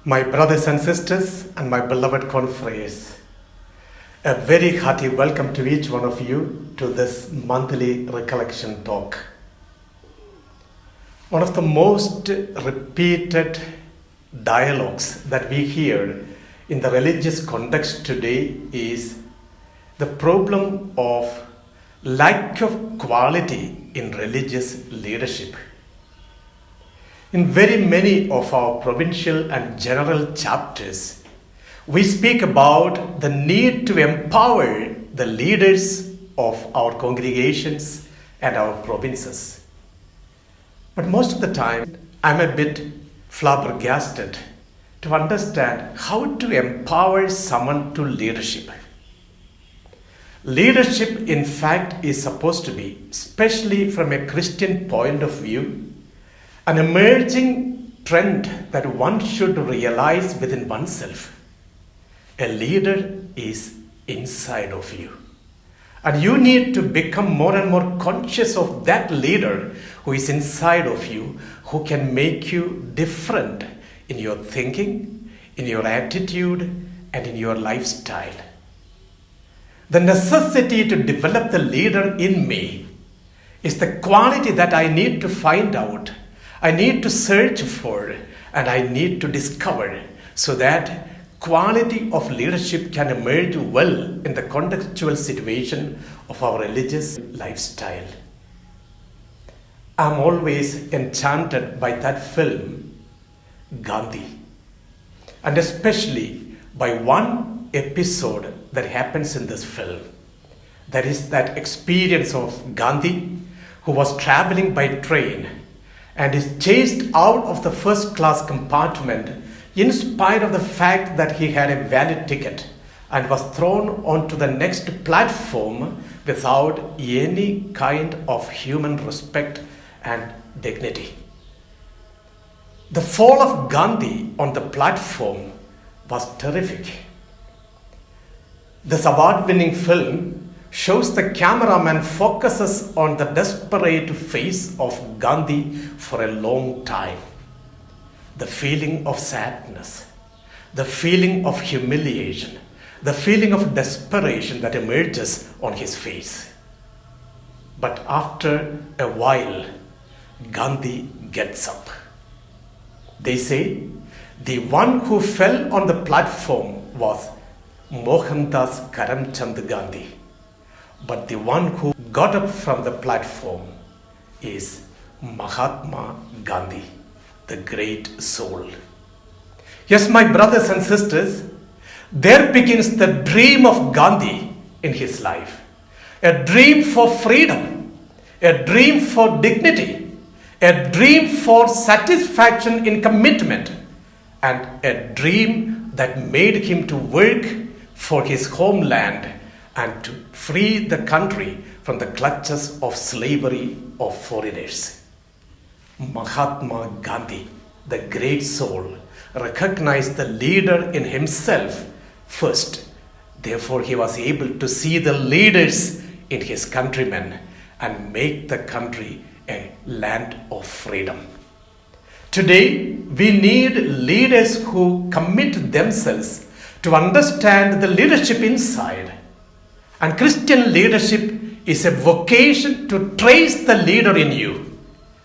My brothers and sisters and my beloved confreres, a very hearty welcome to each one of you to this monthly recollection talk. One of the most repeated dialogues that we hear in the religious context today is the problem of lack of quality in religious leadership. In very many of our provincial and general chapters, we speak about the need to empower the leaders of our congregations and our provinces. But most of the time, I'm a bit flabbergasted to understand how to empower someone to leadership. Leadership, in fact, is supposed to be, especially from a Christian point of view, an emerging trend that one should realize within oneself. A leader is inside of you. And you need to become more and more conscious of that leader who is inside of you, who can make you different in your thinking, in your attitude, and in your lifestyle. The necessity to develop the leader in me is the quality that I need to find out, I need to search for, and I need to discover so that quality of leadership can emerge well in the contextual situation of our religious lifestyle. I'm always enchanted by that film, Gandhi, and especially by one episode that happens in this film. That is that experience of Gandhi, who was traveling by train and is chased out of the first class compartment in spite of the fact that he had a valid ticket, and was thrown onto the next platform without any kind of human respect and dignity. The fall of Gandhi on the platform was terrific. This award-winning film shows the cameraman focuses on the desperate face of Gandhi for a long time. The feeling of sadness, the feeling of humiliation, the feeling of desperation that emerges on his face. But after a while, Gandhi gets up. They say the one who fell on the platform was Mohandas Karamchand Gandhi. But the one who got up from the platform is Mahatma Gandhi, the great soul. Yes, my brothers and sisters, there begins the dream of Gandhi in his life. A dream for freedom, a dream for dignity, a dream for satisfaction in commitment, and a dream that made him to work for his homeland and to free the country from the clutches of slavery of foreigners. Mahatma Gandhi, the great soul, recognized the leader in himself first. Therefore, he was able to see the leaders in his countrymen and make the country a land of freedom. Today, we need leaders who commit themselves to understand the leadership inside. And Christian leadership is a vocation to trace the leader in you.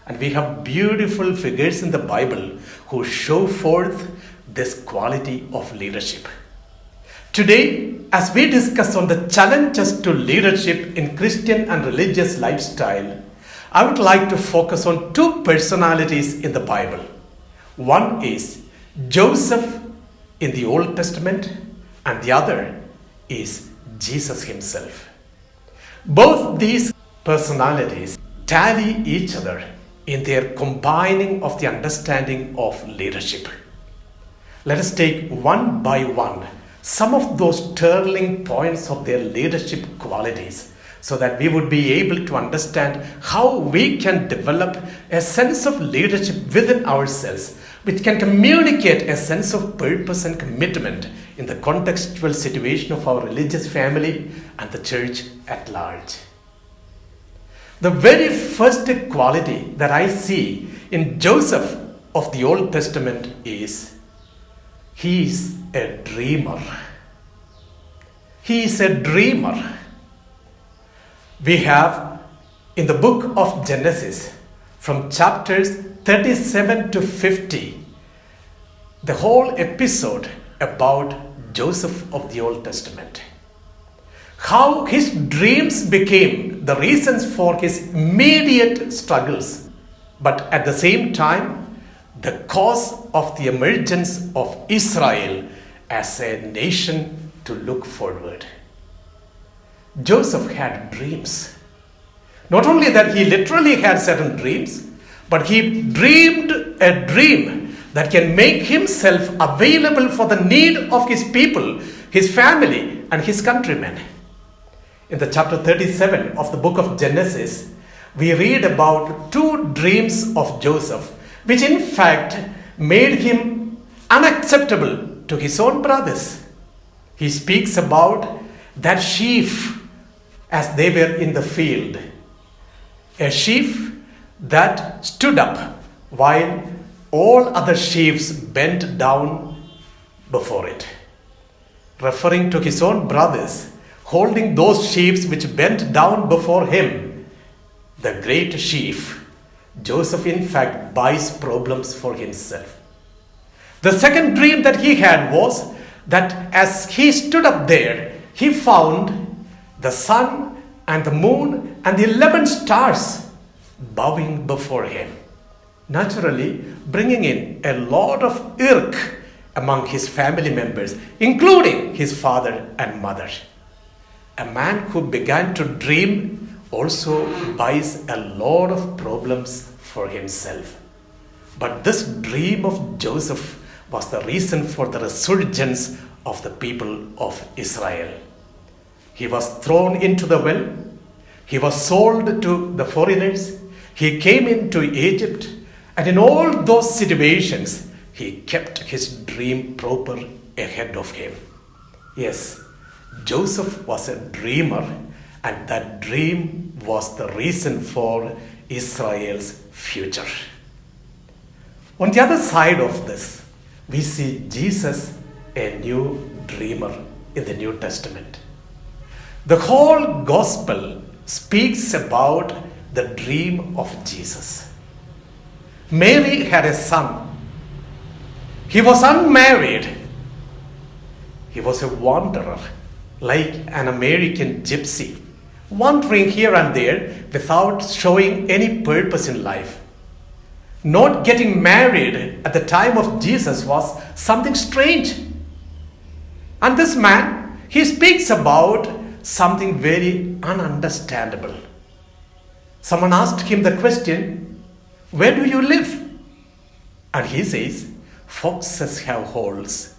And we have beautiful figures in the Bible who show forth this quality of leadership. Today, as we discuss on the challenges to leadership in Christian and religious lifestyle, I would like to focus on two personalities in the Bible. One is Joseph in the Old Testament, and the other is Jesus himself. Both these personalities tally each other in their combining of the understanding of leadership. Let us take one by one some of those turning points of their leadership qualities so that we would be able to understand how we can develop a sense of leadership within ourselves, which can communicate a sense of purpose and commitment in the contextual situation of our religious family and the church at large. The very first quality that I see in Joseph of the Old Testament is He is a dreamer. He is a dreamer. We have in the book of Genesis, from chapters 37 to 50, the whole episode about Joseph of the Old Testament. How his dreams became the reasons for his immediate struggles, but at the same time, the cause of the emergence of Israel as a nation to look forward. Joseph had dreams. Not only that, he literally had certain dreams, but he dreamed a dream that can make himself available for the need of his people, his family, and his countrymen. In the chapter 37 of the book of Genesis, we read about two dreams of Joseph, which in fact made him unacceptable to his own brothers. He speaks about that sheep as they were in the field. A sheep that stood up while all other sheep bent down before it. Referring to his own brothers, holding those sheep which bent down before him, the great sheep, Joseph in fact buys problems for himself. The second dream that he had was that as he stood up there, he found the sun and the moon and the 11 stars bowing before him, naturally bringing in a lot of irk among his family members, including his father and mother. A man who began to dream also buys a lot of problems for himself. But this dream of Joseph was the reason for the resurgence of the people of Israel. He was thrown into the well. He was sold to the foreigners. He came into Egypt. And in all those situations, he kept his dream proper ahead of him. Yes, Joseph was a dreamer, and that dream was the reason for Israel's future. On the other side of this, we see Jesus, a new dreamer in the New Testament. The whole gospel speaks about the dream of Jesus. Mary had a son. He was unmarried. He was a wanderer, like an American gypsy, wandering here and there without showing any purpose in life. Not getting married at the time of Jesus was something strange. And this man, he speaks about something very ununderstandable. Someone asked him the question, "Where do you live?" And he says, "Foxes have holes,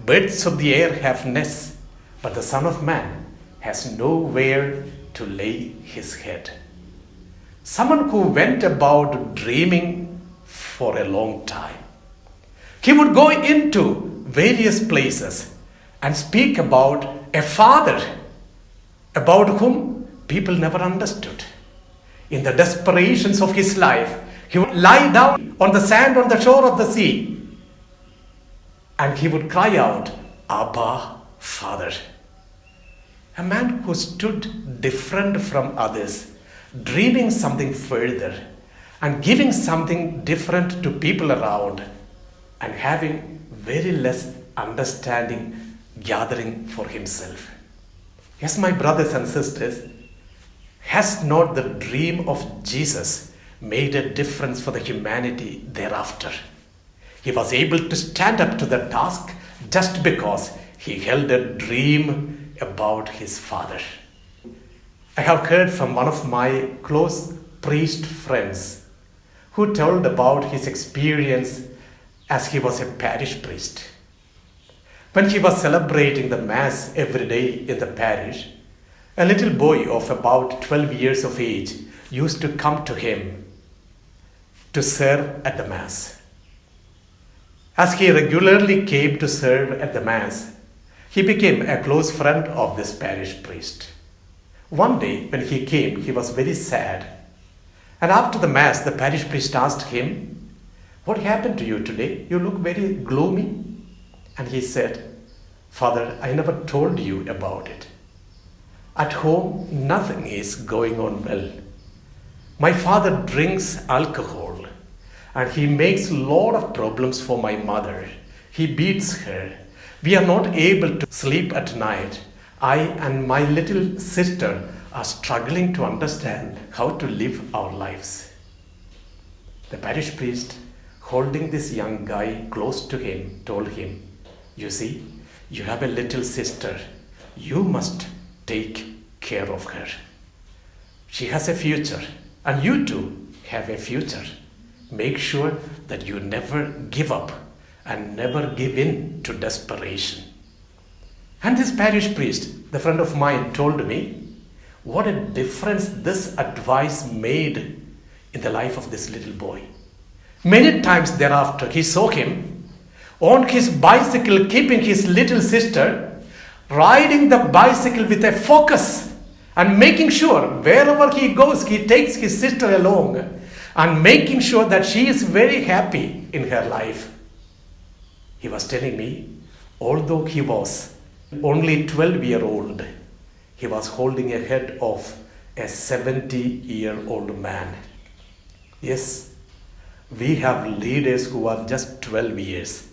birds of the air have nests, but the Son of Man has nowhere to lay his head." Someone who went about dreaming for a long time. He would go into various places and speak about a father about whom people never understood. In the desperations of his life, he would lie down on the sand on the shore of the sea and he would cry out, "Abba, Father." A man who stood different from others, dreaming something further and giving something different to people around, and having very less understanding gathering for himself. Yes, my brothers and sisters, has not the dream of Jesus made a difference for the humanity thereafter? He was able to stand up to the task just because he held a dream about his Father. I have heard from one of my close priest friends who told about his experience as he was a parish priest. When he was celebrating the Mass every day in the parish, a little boy of about 12 years of age used to come to him to serve at the Mass. As he regularly came to serve at the Mass, he became a close friend of this parish priest. One day when he came, he was very sad. And after the Mass, the parish priest asked him, "What happened to you today? You look very gloomy." And he said, Father, I never told you about it. At home, nothing is going on well. My father drinks alcohol and he makes a lot of problems for my mother. He beats her. We are not able to sleep at night. I and my little sister are struggling to understand how to live our lives. The parish priest, holding this young guy close to him, told him, you see, you have a little sister. You must take care of her. She has a future, and you too have a future. Make sure that you never give up and never give in to desperation. And this parish priest, the friend of mine, told me what a difference this advice made in the life of this little boy. Many times thereafter, he saw him on his bicycle, keeping his little sister, riding the bicycle with a focus and making sure wherever he goes, he takes his sister along and making sure that she is very happy in her life. He was telling me, although he was only 12-year-old, he was holding a head of a 70-year-old man. Yes, we have leaders who are just 12 years.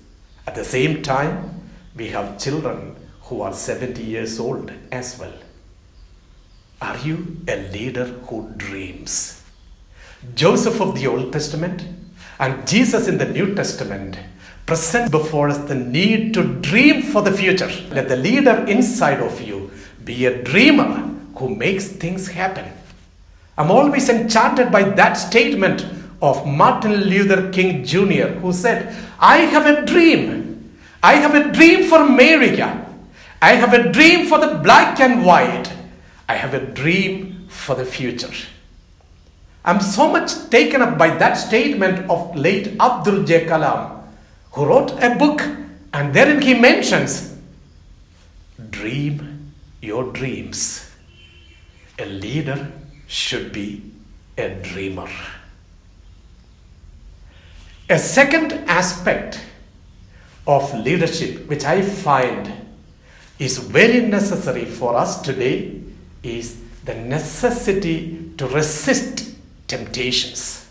At the same time, we have children who are 70 years old as well. Are you a leader who dreams? Joseph of the Old Testament and Jesus in the New Testament present before us the need to dream for the future. Let the leader inside of you be a dreamer who makes things happen. I'm always enchanted by that statement of Martin Luther King Jr., who said, I have a dream. I have a dream for America. I have a dream for the black and white. I have a dream for the future. I'm so much taken up by that statement of late Abdul J. Kalam, who wrote a book, and therein he mentions, dream your dreams. A leader should be a dreamer. A second aspect of leadership, which I find is very necessary for us today, is the necessity to resist temptations.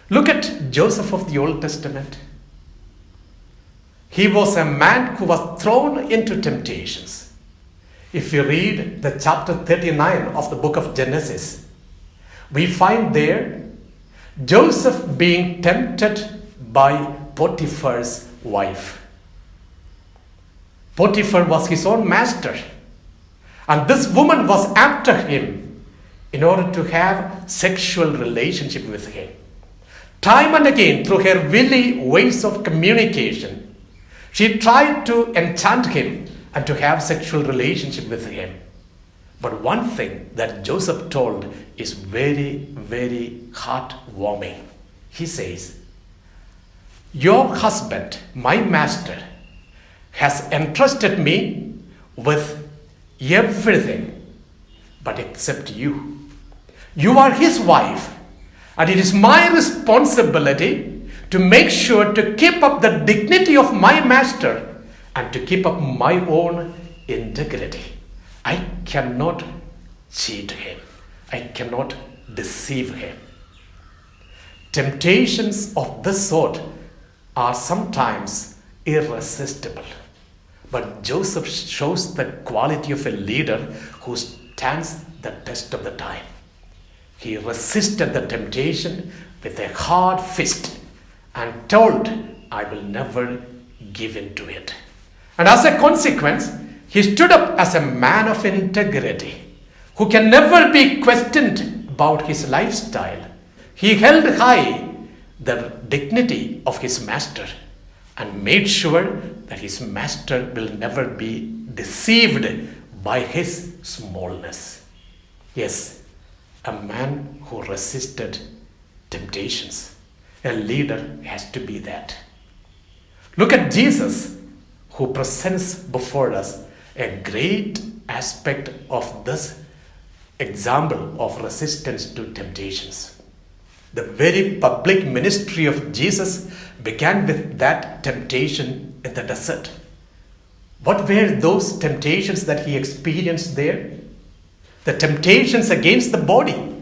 Look at Joseph of the Old Testament. He was a man who was thrown into temptations. If you read the chapter 39 of the book of Genesis, we find there Joseph being tempted by Potiphar's wife. Potiphar was his own master, and this woman was after him in order to have sexual relationship with him. Time and again, through her wily ways of communication, she tried to enchant him and to have sexual relationship with him. But one thing that Joseph told is very, very heartwarming. He says, your husband, my master, has entrusted me with everything but except you. You are his wife, and it is my responsibility to make sure to keep up the dignity of my master and to keep up my own integrity. I cannot cheat him. I cannot deceive him. Temptations of this sort are sometimes irresistible. But Joseph shows the quality of a leader who stands the test of the time. He resisted the temptation with a hard fist and told, I will never give in to it. And as a consequence, he stood up as a man of integrity who can never be questioned about his lifestyle. He held high the dignity of his master and made sure that his master will never be deceived by his smallness. Yes, a man who resisted temptations. A leader has to be that. Look at Jesus, who presents before us a great aspect of this example of resistance to temptations. The very public ministry of Jesus began with that temptation in the desert. What were those temptations that he experienced there? The temptations against the body,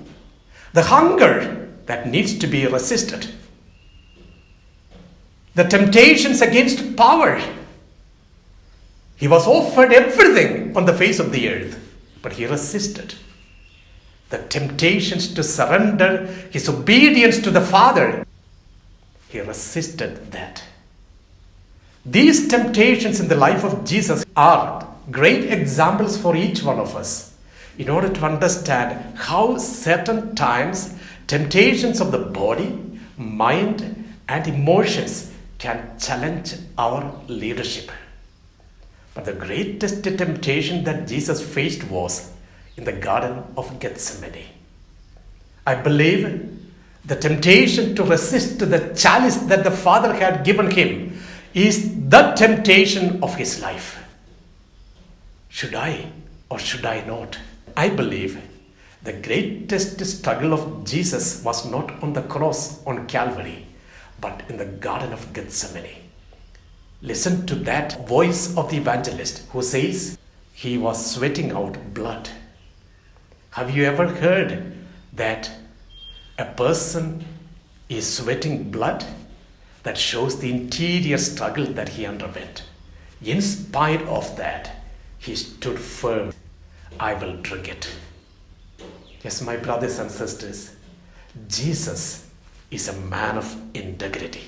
the hunger that needs to be resisted, the temptations against power. He was offered everything on the face of the earth, but he resisted. The temptations to surrender his obedience to the Father, he resisted that. These temptations in the life of Jesus are great examples for each one of us in order to understand how certain times temptations of the body, mind, and emotions can challenge our leadership. But the greatest temptation that Jesus faced was in the Garden of Gethsemane. I believe the temptation to resist the chalice that the Father had given him is the temptation of his life. Should I or should I not? I believe the greatest struggle of Jesus was not on the cross on Calvary, but in the Garden of Gethsemane. Listen to that voice of the evangelist who says he was sweating out blood. Have you ever heard that a person is sweating blood? That shows the interior struggle that he underwent. In spite of that, he stood firm. I will drink it. Yes, my brothers and sisters, Jesus is a man of integrity.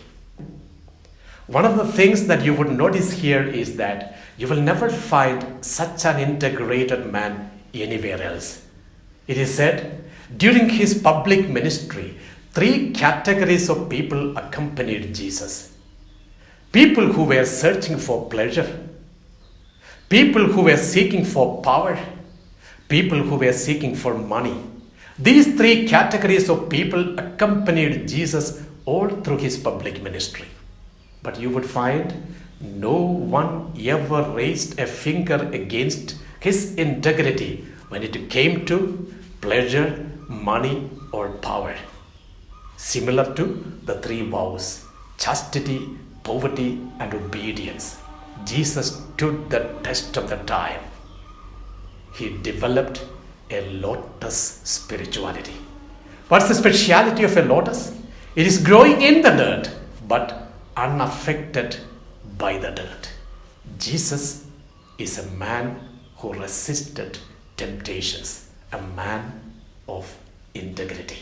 One of the things that you would notice here is that you will never find such an integrated man anywhere else. It is said, during his public ministry, 3 categories of people accompanied Jesus. People who were searching for pleasure, people who were seeking for power, people who were seeking for money. These 3 categories of people accompanied Jesus all through his public ministry. But you would find no one ever raised a finger against his integrity when it came to pleasure, money, or power. Similar to the 3 vows, chastity, poverty, and obedience. Jesus stood the test of the time. He developed a lotus spirituality. What's the speciality of a lotus? It is growing in the dirt, but unaffected by the dirt. Jesus is a man who resisted temptations, a man of integrity.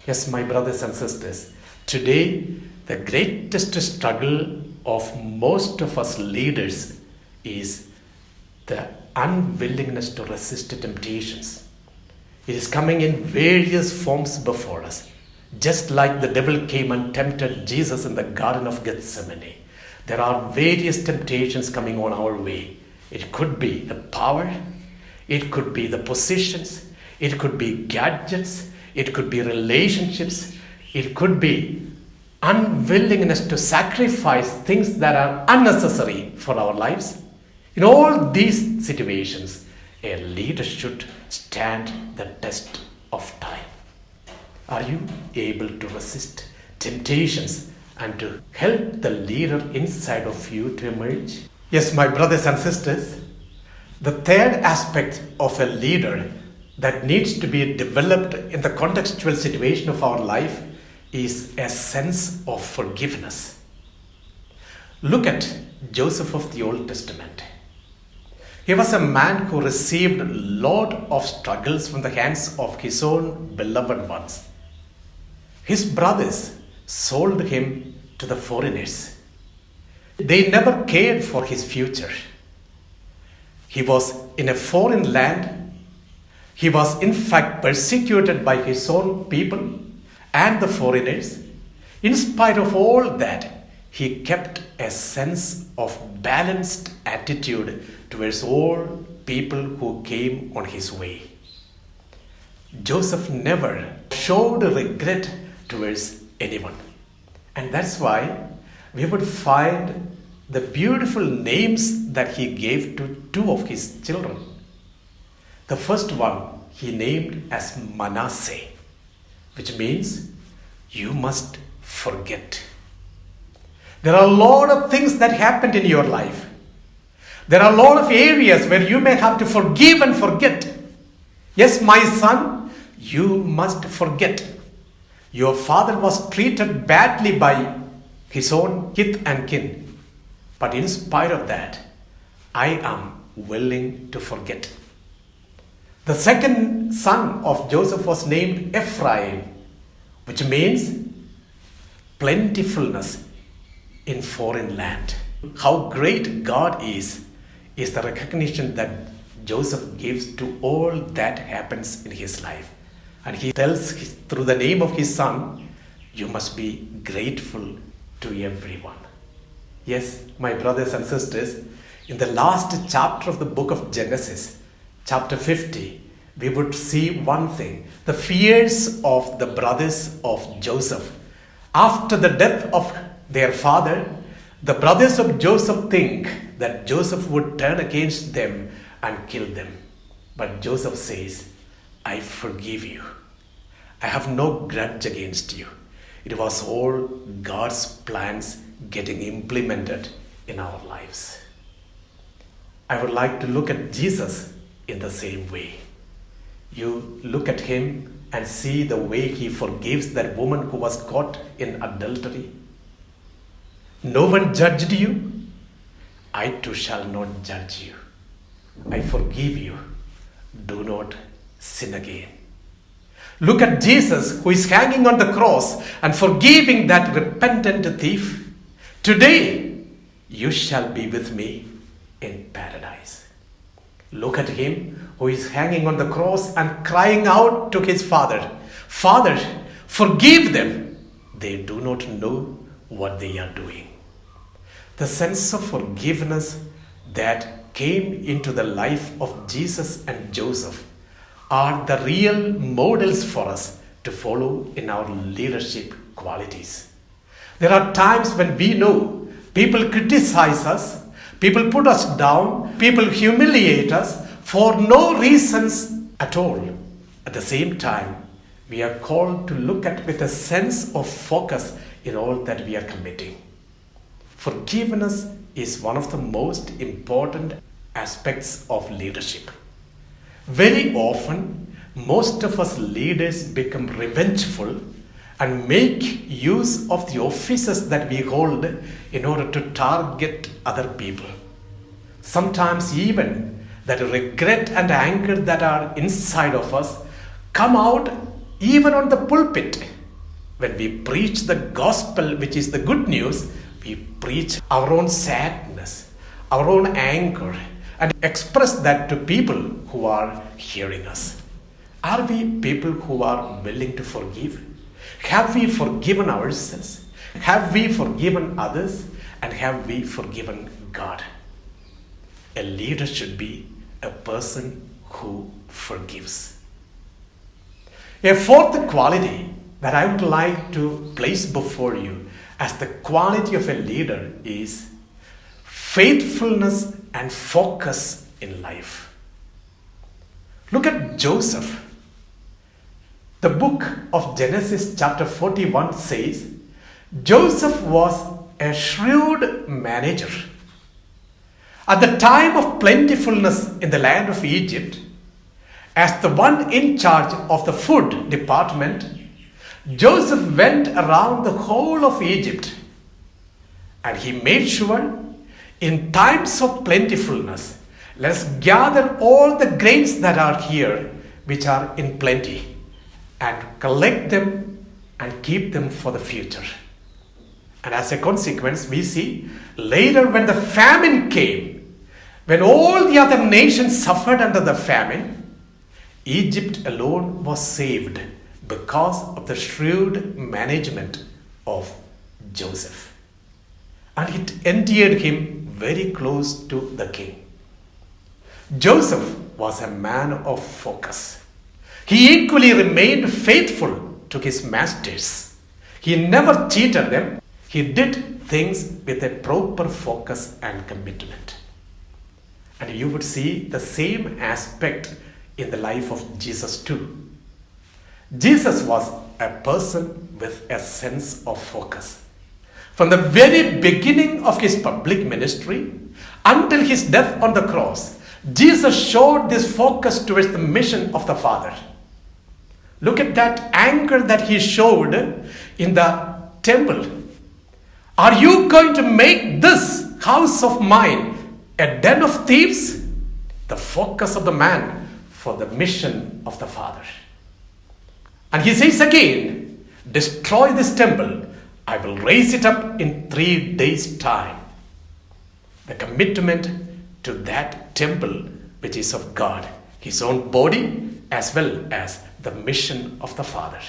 Yes, my brothers and sisters, today the greatest struggle of most of us leaders is the unwillingness to resist temptations. It is coming in various forms before us. Just like the devil came and tempted Jesus in the Garden of Gethsemane, there are various temptations coming on our way. It could be the power, it could be the positions, it could be gadgets, it could be relationships, it could be unwillingness to sacrifice things that are unnecessary for our lives. In all these situations, a leader should stand the test of time. Are you able to resist temptations and to help the leader inside of you to emerge? Yes, my brothers and sisters, the third aspect of a leader that needs to be developed in the contextual situation of our life is a sense of forgiveness. Look at Joseph of the Old Testament. He was a man who received a lot of struggles from the hands of his own beloved ones. His brothers sold him to the foreigners. They never cared for his future. He was in a foreign land. He was in fact persecuted by his own people and the foreigners. In spite of all that, he kept a sense of balanced attitude towards all people who came on his way. Joseph never showed regret towards anyone. And that's why we would find the beautiful names that he gave to 2 of his children. The first one he named as Manasseh, which means you must forget. There are a lot of things that happened in your life. There are a lot of areas where you may have to forgive and forget. Yes, my son, you must forget. Your father was treated badly by his own kith and kin. But in spite of that, I am willing to forget. The second son of Joseph was named Ephraim, which means plentifulness in foreign land. How great God is the recognition that Joseph gives to all that happens in his life. And he tells through the name of his son, you must be grateful to everyone. Yes, my brothers and sisters, in the last chapter of the book of Genesis, chapter 50, we would see one thing, the fears of the brothers of Joseph. After the death of their father, the brothers of Joseph think that Joseph would turn against them and kill them. But Joseph says, I forgive you. I have no grudge against you. It was all God's plans getting implemented in our lives. I would like to look at Jesus in the same way. You look at him and see the way he forgives that woman who was caught in adultery. No one judged you. I too shall not judge you. I forgive you. Do not sin again. Look at Jesus who is hanging on the cross and forgiving that repentant thief. Today, you shall be with me in paradise. Look at him who is hanging on the cross and crying out to his Father, Father, forgive them. They do not know what they are doing. The sense of forgiveness that came into the life of Jesus and Joseph are the real models for us to follow in our leadership qualities. There are times when we know people criticize us, people put us down, people humiliate us for no reasons at all. At the same time, we are called to look at with a sense of focus in all that we are committing. Forgiveness is one of the most important aspects of leadership. Very often, most of us leaders become revengeful and make use of the offices that we hold in order to target other people. Sometimes even that regret and anger that are inside of us come out even on the pulpit. When we preach the gospel, which is the good news, we preach our own sadness, our own anger, and express that to people who are hearing us. Are we people who are willing to forgive? Have we forgiven ourselves? Have we forgiven others? And have we forgiven God? A leader should be a person who forgives. A fourth quality that I would like to place before you as the quality of a leader is faithfulness and focus in life. Look at Joseph. The book of Genesis chapter 41 says, Joseph was a shrewd manager. At the time of plentifulness in the land of Egypt, as the one in charge of the food department, Joseph went around the whole of Egypt and he made sure in times of plentifulness, let's gather all the grains that are here which are in plenty and collect them and keep them for the future. And as a consequence, we see later when the famine came, when all the other nations suffered under the famine, Egypt alone was saved because of the shrewd management of Joseph. And it endeared him very close to the king. Joseph was a man of focus. He equally remained faithful to his masters. He never cheated them. He did things with a proper focus and commitment. And you would see the same aspect in the life of Jesus too. Jesus was a person with a sense of focus. From the very beginning of his public ministry until his death on the cross, Jesus showed this focus towards the mission of the Father. Look at that anger that he showed in the temple. Are you going to make this house of mine a den of thieves? The focus of the man for the mission of the Father. And he says again, destroy this temple, I will raise it up in 3 days' time. The commitment to that temple which is of God, his own body as well as the mission of the Father.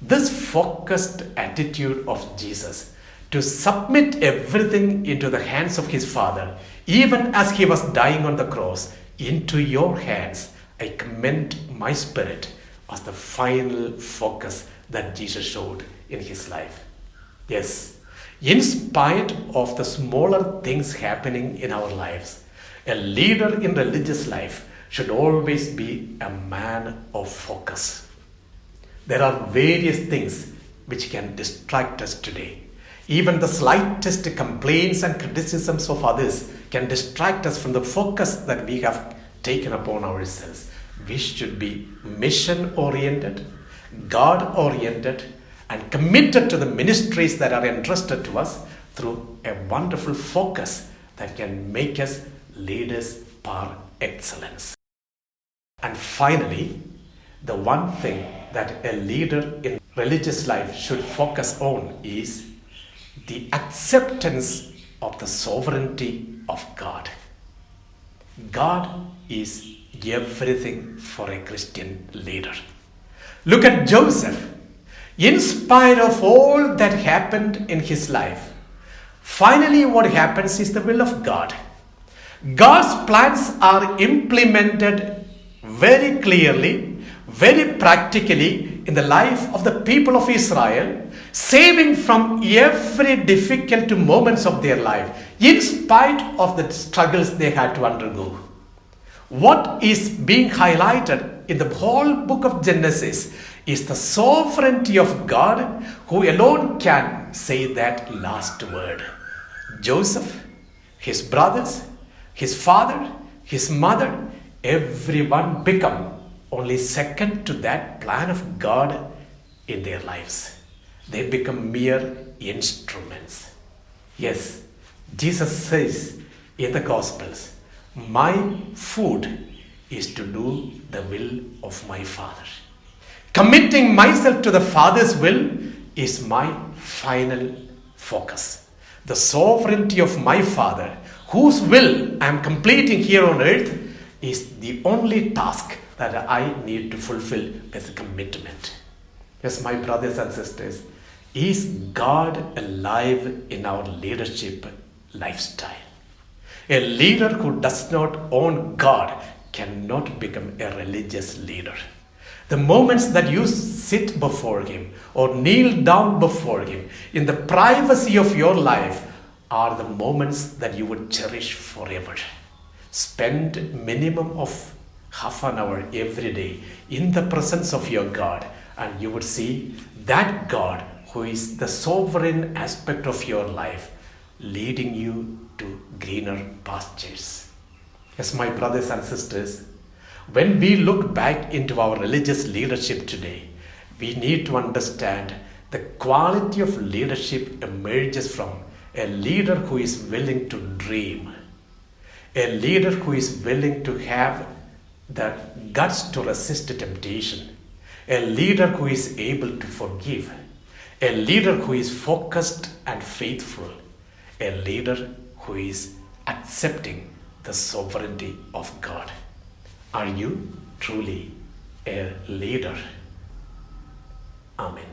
This focused attitude of Jesus to submit everything into the hands of his Father, even as he was dying on the cross, into your hands, I commend my spirit, was the final focus that Jesus showed in his life. Yes, in spite of the smaller things happening in our lives, a leader in religious life should always be a man of focus. There are various things which can distract us today. Even the slightest complaints and criticisms of others can distract us from the focus that we have taken upon ourselves. We should be mission-oriented, God-oriented, and committed to the ministries that are entrusted to us through a wonderful focus that can make us leaders par excellence. And finally, the one thing that a leader in religious life should focus on is the acceptance of the sovereignty of God. God is everything for a Christian leader. Look at Joseph. In spite of all that happened in his life, finally what happens is the will of God. God's plans are implemented very clearly, very practically in the life of the people of Israel, saving from every difficult moments of their life, in spite of the struggles they had to undergo. What is being highlighted in the whole book of Genesis is the sovereignty of God, who alone can say that last word. Joseph, his brothers, his father, his mother, everyone become only second to that plan of God in their lives. They become mere instruments. Yes, Jesus says in the Gospels, my food is to do the will of my Father. Committing myself to the Father's will is my final focus. The sovereignty of my Father, whose will I am completing here on earth, is the only task that I need to fulfill with commitment. Yes, my brothers and sisters, is God alive in our leadership lifestyle? A leader who does not own God cannot become a religious leader. The moments that you sit before him or kneel down before him in the privacy of your life are the moments that you would cherish forever. Spend minimum of half an hour every day in the presence of your God, and you would see that God who is the sovereign aspect of your life leading you to greener pastures. Yes, my brothers and sisters, when we look back into our religious leadership today, we need to understand the quality of leadership emerges from a leader who is willing to dream, a leader who is willing to have the guts to resist temptation, a leader who is able to forgive, a leader who is focused and faithful, a leader who is accepting the sovereignty of God. Are you truly a leader? Amen.